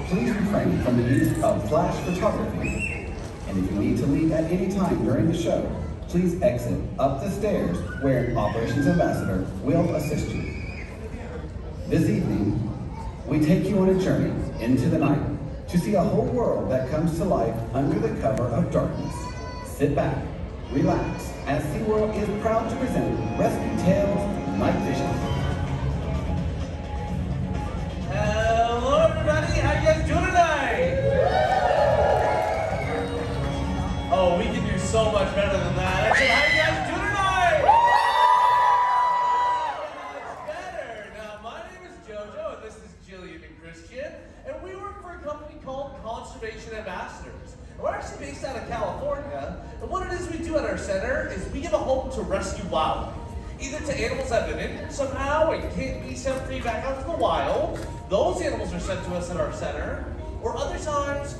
please refrain from the use of flash photography. And if you need to leave at any time during the show, please exit up the stairs where an operations ambassador will assist you. This evening, we take you on a journey into the night to see a whole world that comes to life under the cover of darkness. Sit back, relax, as SeaWorld is proud to present Rescue Tales Night Vision. Hello everybody, how you guys doing tonight? Oh, we can do so much better than that. I said, how you guys doing tonight? Much better. Now, my name is JoJo, and this is Jillian and Christian, and we work for a company called Conservation Ambassadors. And we're actually based out of California, and what it is we do at our center is we give a home to rescue wildlife. Either to animals that have been injured somehow and can't be sent free back out to the wild. Those animals are sent to us at our center. Or other times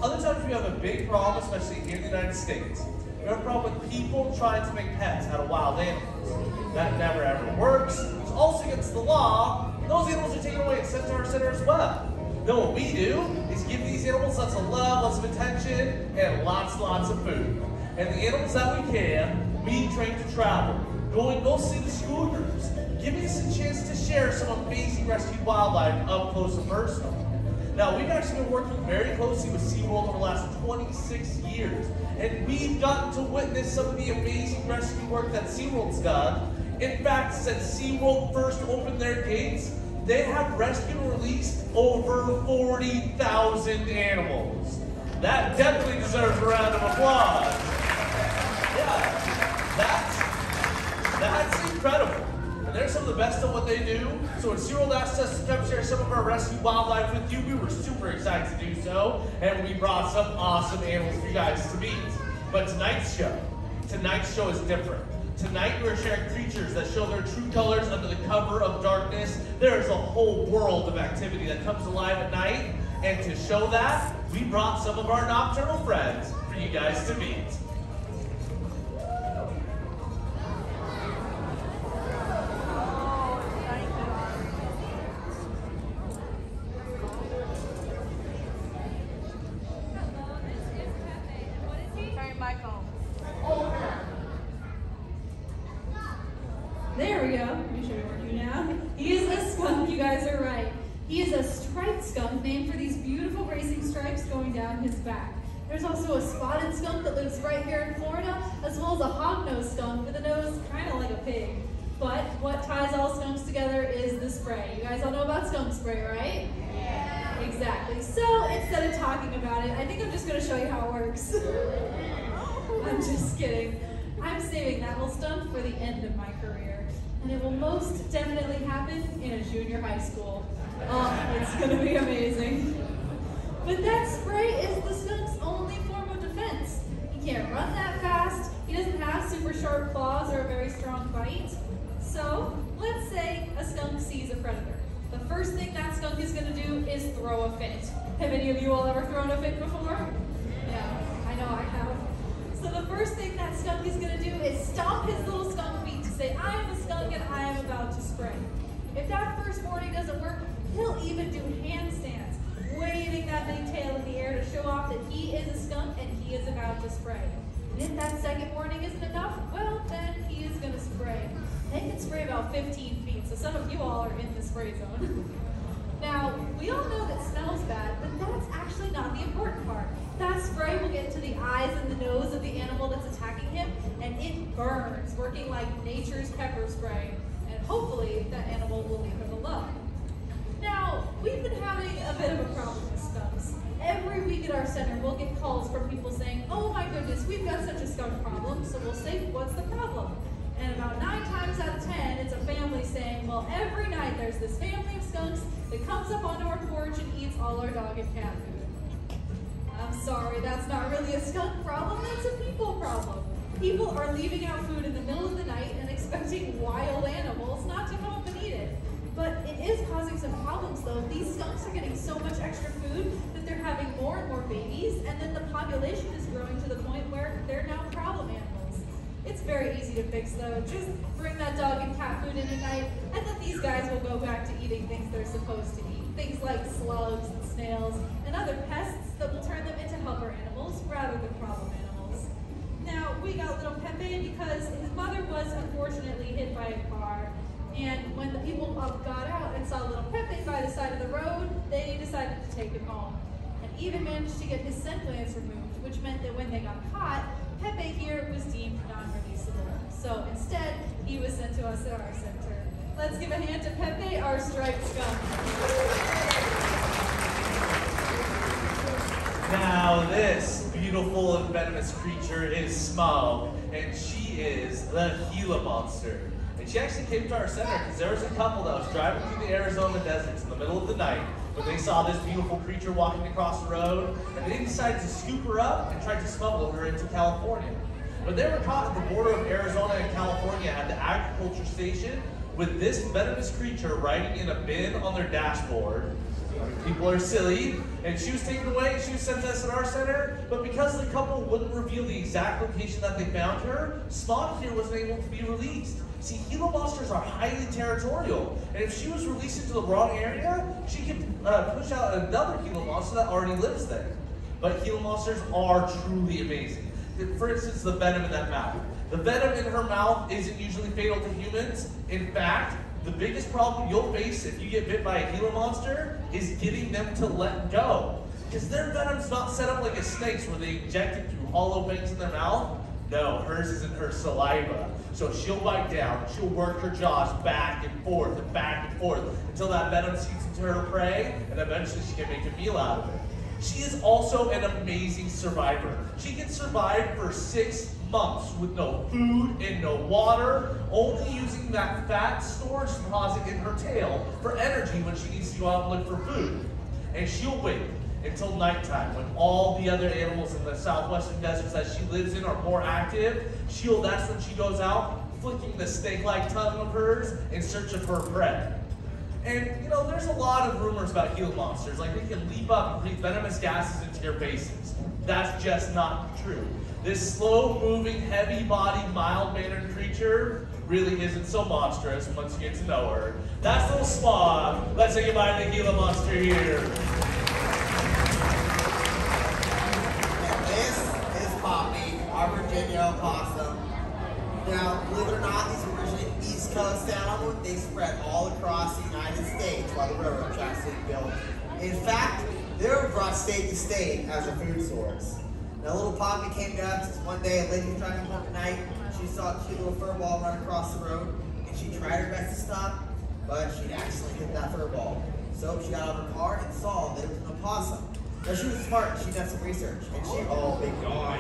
we have a big problem, especially here in the United States. We have a problem with people trying to make pets out of wild animals. That never ever works. It's also against the law. Those animals are taken away and sent to our center as well. Then what we do is give these animals lots of love, lots of attention, and lots of food. And the animals that we can, we train to travel. Go see the school groups, giving us a chance to share some amazing rescued wildlife up close and personal. Now, we've actually been working very closely with SeaWorld over the last 26 years, and we've gotten to witness some of the amazing rescue work that SeaWorld's done. In fact, since SeaWorld first opened their gates, they have rescued and released over 40,000 animals. That definitely deserves a round of applause. Yeah, that's incredible. And they're some of the best at what they do. So when SeaWorld asked us to come share some of our rescue wildlife with you, we were super excited to do so. And we brought some awesome animals for you guys to meet. But tonight's show is different. Tonight we're sharing creatures that show their true colors under the cover of darkness. There's a whole world of activity that comes alive at night. And to show that, we brought some of our nocturnal friends for you guys to meet. There we go. Let me show you working now. He is a skunk, you guys are right. He is a striped skunk named for these beautiful racing stripes going down his back. There's also a spotted skunk that lives right here in Florida, as well as a hog-nosed skunk with a nose kind of like a pig. But what ties all skunks together is the spray. You guys all know about skunk spray, right? Yeah. Exactly. So instead of talking about it, I think I'm just going to show you how it works. I'm just kidding. I'm saving that whole stunt for the end of my career. And it will most definitely happen in a junior high school. Oh, it's gonna be amazing. But that spray is the skunk's only form of defense. He can't run that fast, he doesn't have super sharp claws or a very strong bite. So, let's say a skunk sees a predator. The first thing that skunk is gonna do is throw a fit. Have any of you all ever thrown a fit before? Yeah, I know I have. So the first thing that skunk is gonna do is stomp his little skunk feet to say, I am a skunk and I am about to spray. If that first warning doesn't work, he'll even do handstands, waving that big tail in the air to show off that he is a skunk and he is about to spray. And if that second warning isn't enough, well, then he is gonna spray. They can spray about 15 feet, so some of you all are in the spray zone. Now, we all know that smells bad, but that's actually not the important part. That spray will get to the eyes and the nose of the animal that's attacking him, and it burns, working like nature's pepper spray. And hopefully, that animal will leave him alone. Now, we've been having a bit of a problem with skunks. Every week at our center, we'll get calls from people saying, oh my goodness, we've got such a skunk problem. So we'll say, what's the problem? And about 9 times out of 10, it's a family saying, well, every night there's this family of skunks that comes up onto our porch and eats all our dog and cat food. I'm sorry, that's not really a skunk problem, that's a people problem. People are leaving out food in the middle of the night and expecting wild animals not to come up and eat it. But it is causing some problems though. These skunks are getting so much extra food that they're having more and more babies, and then the population is growing to the point where they're now problem animals. It's very easy to fix though. Just bring that dog and cat food in at night, and then these guys will go back to eating things they're supposed to eat. Things like slugs and snails and other of pests that will turn them into helper animals rather than problem animals. Now, we got little Pepe because his mother was unfortunately hit by a car, and when the people got out and saw little Pepe by the side of the road, they decided to take him home, and even managed to get his scent glands removed, which meant that when they got caught, Pepe here was deemed non-releasable. So instead, he was sent to us at our center. Let's give a hand to Pepe, our striped skunk. Now this beautiful and venomous creature is Smaug, and she is the Gila monster. And she actually came to our center because there was a couple that was driving through the Arizona deserts in the middle of the night when they saw this beautiful creature walking across the road, and they decided to scoop her up and try to smuggle her into California. But they were caught at the border of Arizona and California at the agriculture station with this venomous creature riding in a bin on their dashboard. People are silly, and she was taken away and she was sent to us at our center, but because the couple wouldn't reveal the exact location that they found her, Smaug here wasn't able to be released. See, Gila monsters are highly territorial, and if she was released into the wrong area, she could push out another Gila monster that already lives there. But Gila monsters are truly amazing. For instance, the venom in that mouth. The venom in her mouth isn't usually fatal to humans. In fact, the biggest problem you'll face if you get bit by a Gila monster is getting them to let go. Because their venom's not set up like a snake's where they inject it through hollow veins in their mouth. No, hers is in her saliva. So she'll bite down, she'll work her jaws back and forth until that venom seeps into her prey, and eventually she can make a meal out of it. She is also an amazing survivor. She can survive for 6 months with no food and no water, only using that fat storage deposit in her tail for energy when she needs to go out and look for food. And she'll wait until nighttime when all the other animals in the southwestern deserts that she lives in are more active. That's when she goes out, flicking the snake-like tongue of hers in search of her prey. And, you know, there's a lot of rumors about Gila monsters, like they can leap up and breathe venomous gases into your faces. That's just not true. This slow-moving, heavy-bodied, mild-mannered creature really isn't so monstrous once you get to know her. That's little Smaug. Let's say goodbye to the Gila monster here. And this is Poppy, our Virginia opossum. Now, believe it or not, these are originally East Coast animals. They spread all across the United States while the railroad tracks were built. In fact, they were brought state to state as a food source. Now, little Poppy came to us one day. A lady was driving home at night. She saw a cute little fur ball run across the road, and she tried her best to stop, but she'd accidentally hit that fur ball. So she got out of her car and saw that it was an opossum. Now, she was smart. She'd done some research, and oh, big God.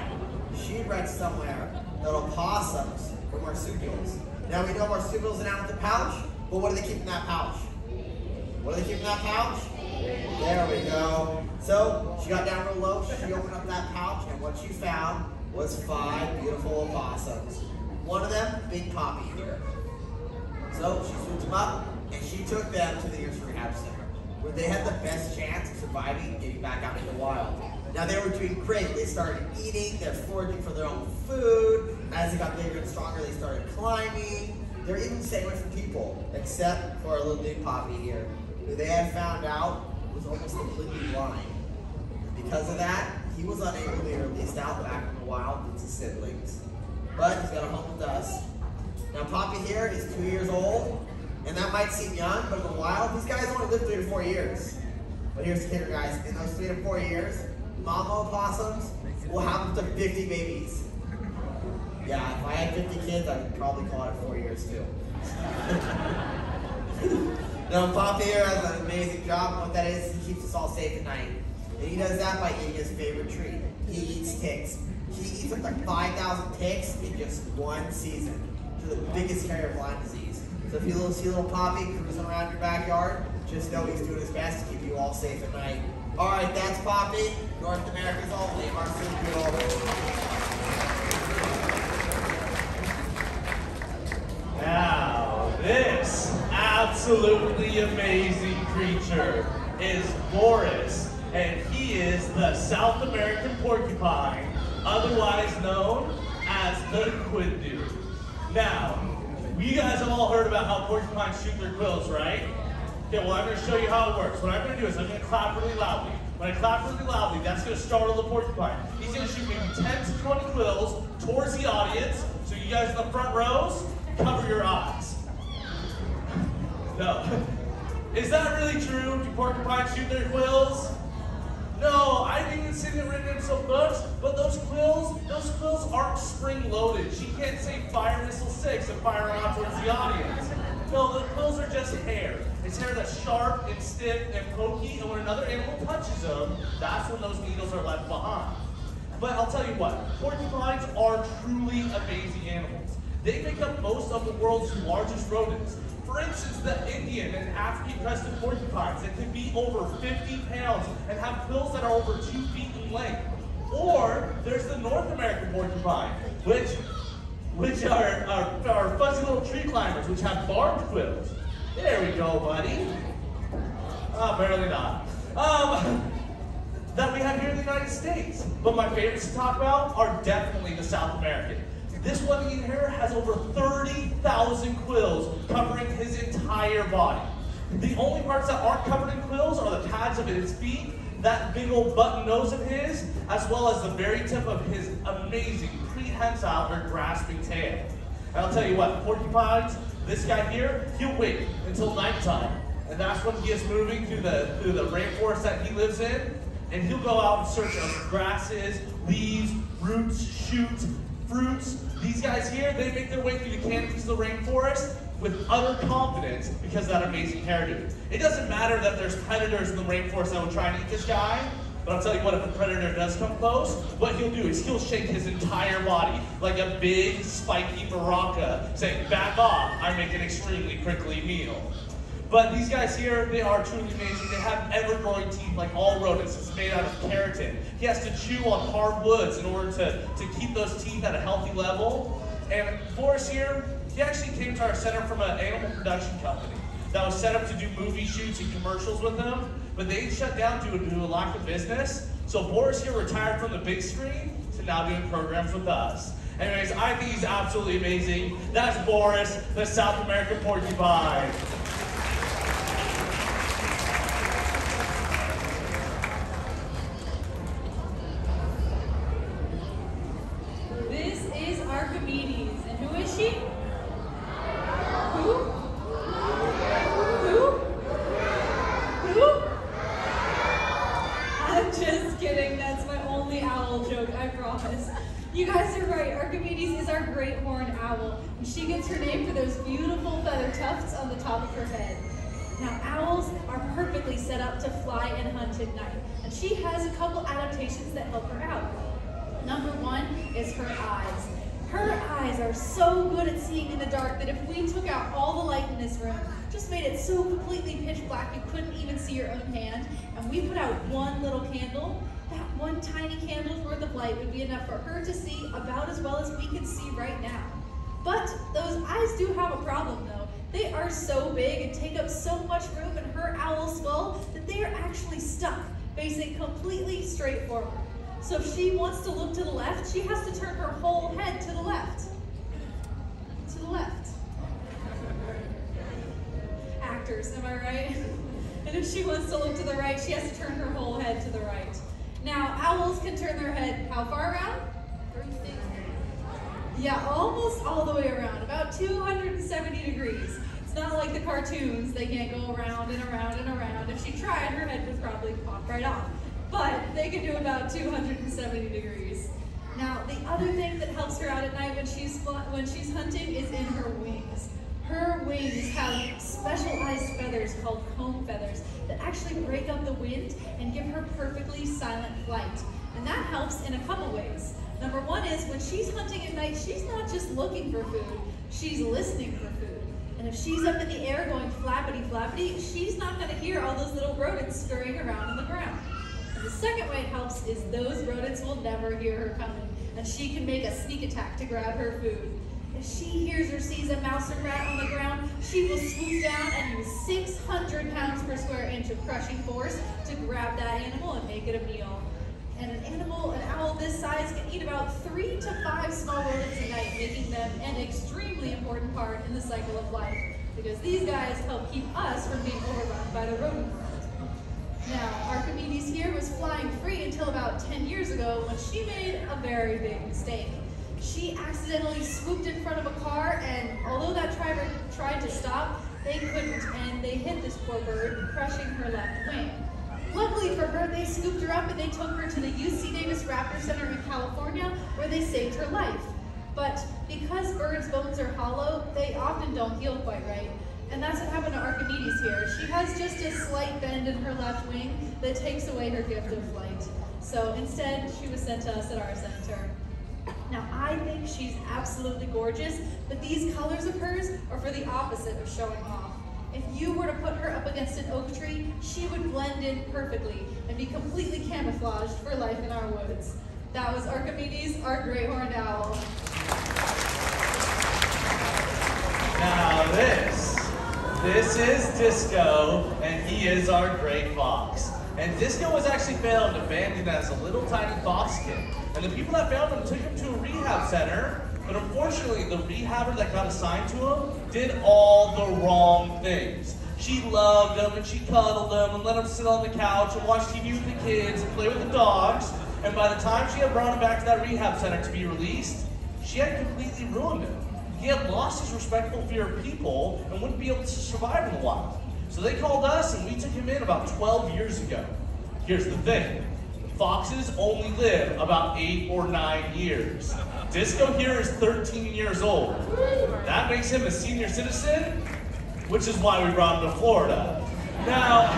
She read somewhere that opossums were marsupials. Now, we know marsupials are down with the pouch, but what do they keep in that pouch? What do they keep in that pouch? There we go. So she got down real low, she opened up that pouch, and what she found was 5 beautiful opossums. One of them, Big Poppy here. So she swooped them up, and she took them to the nearest rehab center, where they had the best chance of surviving and getting back out in the wild. Now they were doing great. They started eating, they're foraging for their own food. As they got bigger and stronger, they started climbing. They're even staying away from people, except for our little Big Poppy here, who they had found out was almost completely blind. Because of that, he was unable to be released out back in the wild with his siblings. But he's got a home with us. Now Poppy here is 2 years old, and that might seem young, but in the wild, these guys only live 3 to 4 years. But here's the kicker, guys. In those 3 to 4 years, mama opossums will have up to 50 babies. Yeah, if I had 50 kids, I would probably call it 4 years too. Now Poppy here has an amazing job, and what that is, he keeps us all safe at night. And he does that by eating his favorite treat. He eats ticks. He eats up like 5,000 ticks in just one season. To the biggest carrier of Lyme disease. So if you see little Poppy cruising around your backyard, just know he's doing his best to keep you all safe at night. Alright, that's Poppy, North America's only marsupial. Now, this absolutely amazing creature is Boris, and he is the South American porcupine, otherwise known as the Quindu. Now, you guys have all heard about how porcupines shoot their quills, right? Okay, well, I'm going to show you how it works. What I'm going to do is I'm going to clap really loudly. When I clap really loudly, that's going to startle the porcupine. He's going to shoot maybe 10 to 20 quills towards the audience. So you guys in the front rows, cover your eyes. No. Is that really true? Do porcupines shoot their quills? No, I didn't even see it written in some books, but those quills aren't spring-loaded. She can't say fire missile 6 and fire around towards the audience. No, the quills are just hair. It's hair that's sharp and stiff and pokey, and when another animal touches them, that's when those needles are left behind. But I'll tell you what, porcupines are truly amazing animals. They make up most of the world's largest rodents. For instance, the Indian and African crested porcupines that can be over 50 pounds and have quills that are over 2 feet in length. Or there's the North American porcupine, which are fuzzy little tree climbers, which have barbed quills. There we go, buddy. Barely not. That we have here in the United States. But my favorites to talk about are definitely the South American. This one here has over 30,000 quills covering his entire body. The only parts that aren't covered in quills are the pads of his feet, that big old button nose of his, as well as the very tip of his amazing prehensile or grasping tail. And I'll tell you what, porcupines, this guy here, he'll wait until nighttime. And that's when he is moving through the rainforest that he lives in. And he'll go out in search of grasses, leaves, roots, shoots, fruits. These guys here, they make their way through the canopies of the rainforest with utter confidence because of that amazing hairdo. It doesn't matter that there's predators in the rainforest that will try and eat this guy, but I'll tell you what, if a predator does come close, what he'll do is he'll shake his entire body like a big, spiky maraca, saying, "Back off, I make an extremely prickly meal." But these guys here, they are truly amazing. They have ever-growing teeth like all rodents. It's made out of keratin. He has to chew on hard woods in order to keep those teeth at a healthy level. And Boris here, he actually came to our center from an animal production company that was set up to do movie shoots and commercials with them, but they shut down due to a lack of business. So Boris here retired from the big screen to now doing programs with us. Anyways, I think he's absolutely amazing. That's Boris, the South American porcupine. You guys are right, Archimedes is our great horned owl, and she gets her name for those beautiful feather tufts on the top of her head. Now, owls are perfectly set up to fly and hunt at night, and she has a couple adaptations that help her out. Number one is her eyes. Her eyes are so good at seeing in the dark that if we took out all the light in this room, just made it so completely pitch black you couldn't even see your own hand, and we put out one little candle, that one tiny candle's worth of light would be enough for her to see about as well as we can see right now. But those eyes do have a problem though. They are so big and take up so much room in her owl skull that they are actually stuck, facing completely straight forward. So if she wants to look to the left, she has to turn her whole head to the left. To the left. Actors, am I right? And if she wants to look to the right, she has to turn her whole head to the right. Now, owls can turn their head how far around? Yeah, almost all the way around, about 270 degrees. It's not like the cartoons, they can't go around and around and around. If she tried, her head would probably pop right off. But they can do about 270 degrees. Now, the other thing that helps her out at night when she's hunting is in her wings. Her wings have specialized feathers called comb feathers that actually break up the wind and give her perfectly silent flight. And that helps in a couple ways. Number one is when she's hunting at night, she's not just looking for food, she's listening for food. And if she's up in the air going flappity flappity, she's not going to hear all those little rodents scurrying around on the ground. And the second way it helps is those rodents will never hear her coming, and she can make a sneak attack to grab her food. If she hears or sees a mouse or rat on the ground, she will swoop down and use 600 pounds per square inch of crushing force to grab that animal and make it a meal. And an owl this size can eat about 3 to 5 small rodents a night, making them an extremely important part in the cycle of life. because these guys help keep us from being overrun by the rodent world. Now, Archimedes here was flying free until about 10 years ago when she made a very big mistake. She accidentally swooped in front of a car, and although that driver tried to stop, they couldn't, and they hit this poor bird, crushing her left wing. Luckily for her, they scooped her up and they took her to the UC Davis Raptor Center in California, where they saved her life. But because birds' bones are hollow, they often don't heal quite right. And that's what happened to Archimedes here. She has just a slight bend in her left wing that takes away her gift of flight. So instead, she was sent to us at our center. Now, I think she's absolutely gorgeous, but these colors of hers are for the opposite of showing off. If you were to put her up against an oak tree, she would blend in perfectly and be completely camouflaged for life in our woods. That was Archimedes, our great horned owl. Now this is Disco, and he is our gray fox. And Disco was actually found abandoned as a little tiny fox kid. And the people that found him took him to a rehab center, but unfortunately the rehabber that got assigned to him did all the wrong things. She loved him and she cuddled him and let him sit on the couch and watch TV with the kids and play with the dogs. And by the time she had brought him back to that rehab center to be released, she had completely ruined him. He had lost his respectful fear of people and wouldn't be able to survive in the wild. So they called us and we took him in about 12 years ago. Here's the thing. Foxes only live about 8 or 9 years. Disco here is 13 years old. That makes him a senior citizen, which is why we brought him to Florida. Now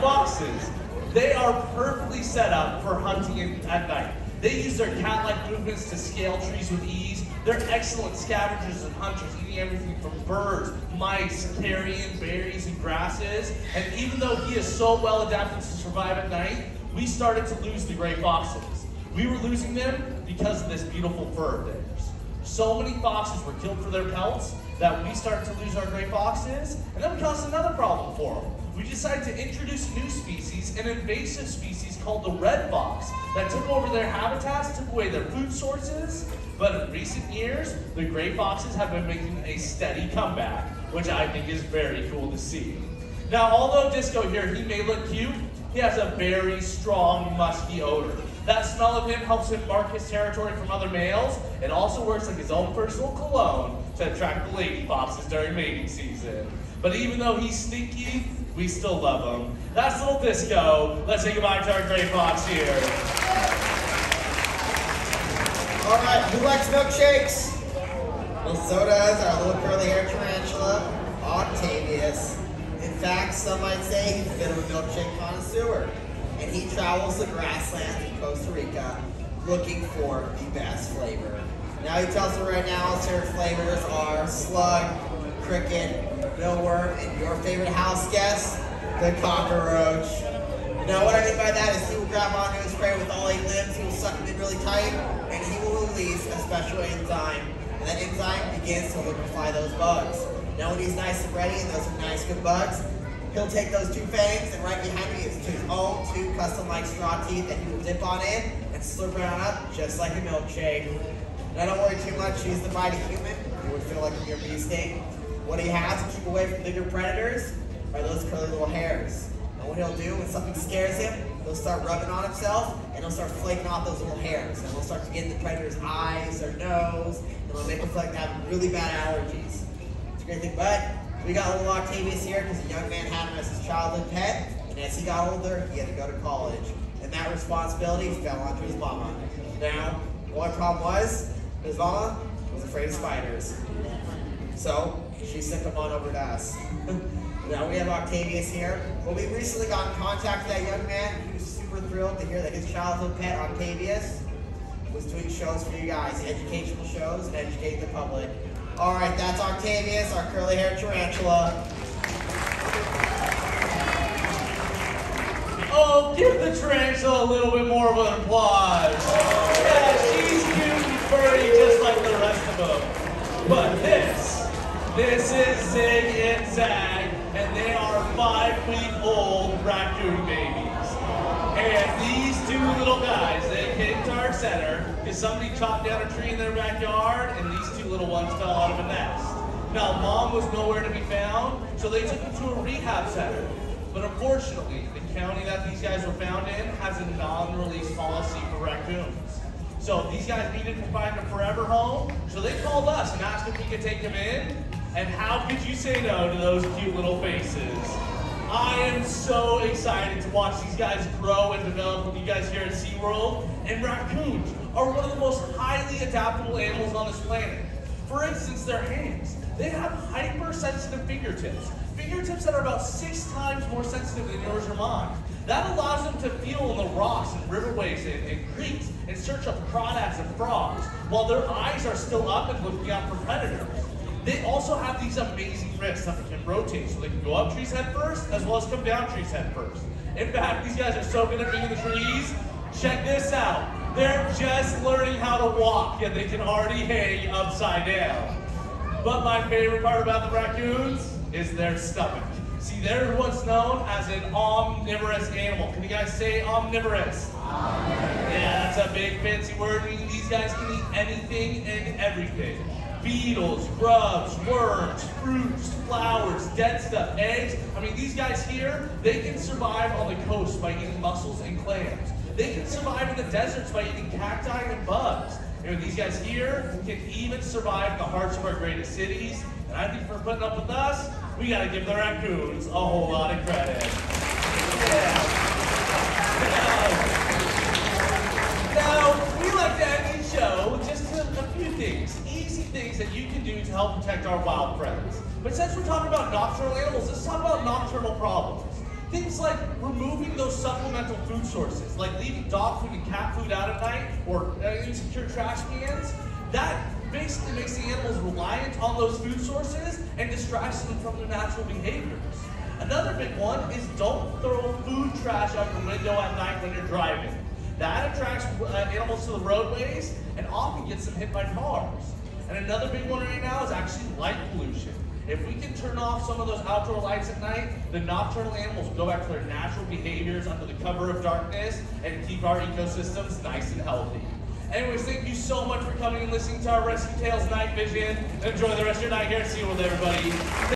foxes, they are perfectly set up for hunting at night. They use their cat-like movements to scale trees with ease. They're excellent scavengers and hunters, eating everything from birds, mice, carrion, berries, and grasses. And even though he is so well adapted to survive at night, we started to lose the gray foxes. We were losing them because of this beautiful fur of theirs. So many foxes were killed for their pelts that we started to lose our gray foxes, and that caused another problem for them. We decided to introduce a new species, an invasive species called the red fox, that took over their habitats, took away their food sources. But in recent years, the gray foxes have been making a steady comeback, which I think is very cool to see. Now, although Disco here, he may look cute, he has a very strong, musky odor. That smell of him helps him mark his territory from other males. It also works like his own personal cologne to attract the lady foxes during mating season. But even though he's stinky, we still love him. That's little Disco. Let's say goodbye to our gray fox here. All right, who likes milkshakes? Well, so does our little curly-haired tarantula, Octavius. In fact, some might say he's a bit of a milkshake connoisseur. And he travels the grasslands in Costa Rica looking for the best flavor. Now he tells me right now his favorite flavors are slug, cricket, millworm, and your favorite house guest, the cockroach. Now what I mean by that is he will grab onto his prey with all 8 limbs, he will suck them in really tight, and he will release a special enzyme. And that enzyme begins to liquefy those bugs. Now when he's nice and ready, and those are nice good bugs, he'll take those 2 fangs, and right behind me is his own 2 custom-like straw teeth that he will dip on in and slurp around up just like a milkshake. Now don't worry too much, he's the mighty human. You would feel like you're bee sting. What he has to keep away from bigger predators are those curly little hairs. And what he'll do when something scares him, he'll start rubbing on himself and he'll start flaking off those little hairs. And he'll start to get in the predator's eyes or nose, and it'll make him feel like they have really bad allergies. It's a great thing, but we got little Octavius here because a young man had him as his childhood pet, and as he got older, he had to go to college. And that responsibility fell onto his mama. Now, the only problem was, his mama was afraid of spiders. So, she sent him on over to us. Now we have Octavius here. Well, we recently got in contact with that young man. He was super thrilled to hear that his childhood pet, Octavius, was doing shows for you guys, educational shows, and educate the public. All right, that's Octavius, our curly-haired tarantula. Oh, give the tarantula a little bit more of an applause. Yeah, she's cute and furry just like the rest of them. But this is Zig and Zag, and they are 5-week-old raccoon babies. And these 2 little guys, they came to our center because somebody chopped down a tree in their backyard, and these 2 little ones fell out of a nest. Now, Mom was nowhere to be found, so they took him to a rehab center. But unfortunately, the county that these guys were found in has a non-release policy for raccoons. So these guys needed to find a forever home, so they called us and asked if we could take them in. And how could you say no to those cute little faces? I am so excited to watch these guys grow and develop with you guys here at SeaWorld. And raccoons are one of the most highly adaptable animals on this planet. For instance, their hands. They have hypersensitive fingertips. Fingertips that are about 6 times more sensitive than yours or mine. That allows them to feel in the rocks and riverways and creeks and search up crawdads and frogs, while their eyes are still up and looking out for predators. They also have these amazing wrists that can rotate, so they can go up trees head first, as well as come down trees head first. In fact, these guys are so good at being in the trees. Check this out. They're just learning how to walk, and they can already hang upside down. But my favorite part about the raccoons is their stomach. See, they're what's known as an omnivorous animal. Can you guys say omnivorous? Yeah, that's a big fancy word, meaning these guys can eat anything and everything. Beetles, grubs, worms, fruits, flowers, dead stuff, eggs. I mean, these guys here, they can survive on the coast by eating mussels and clams. They can survive in the deserts by eating cacti and bugs. You know, these guys here can even survive in the hearts of our greatest cities. And I think for putting up with us, we gotta give the raccoons a whole lot of credit. Yeah. Now, we like to end the show with just a few things, easy things that you can do to help protect our wild friends. But since we're talking about nocturnal animals, let's talk about nocturnal problems. Things like removing those supplemental food sources, like leaving dog food and cat food out at night, or insecure trash cans. That basically makes the animals reliant on those food sources and distracts them from their natural behaviors. Another big one is don't throw food trash out your window at night when you're driving. That attracts animals to the roadways and often gets them hit by cars. And another big one right now is actually light pollution. If we can turn off some of those outdoor lights at night, the nocturnal animals will go back to their natural behaviors under the cover of darkness and keep our ecosystems nice and healthy. Anyways, thank you so much for coming and listening to our Rescue Tales Night Vision. Enjoy the rest of your night here at SeaWorld, everybody.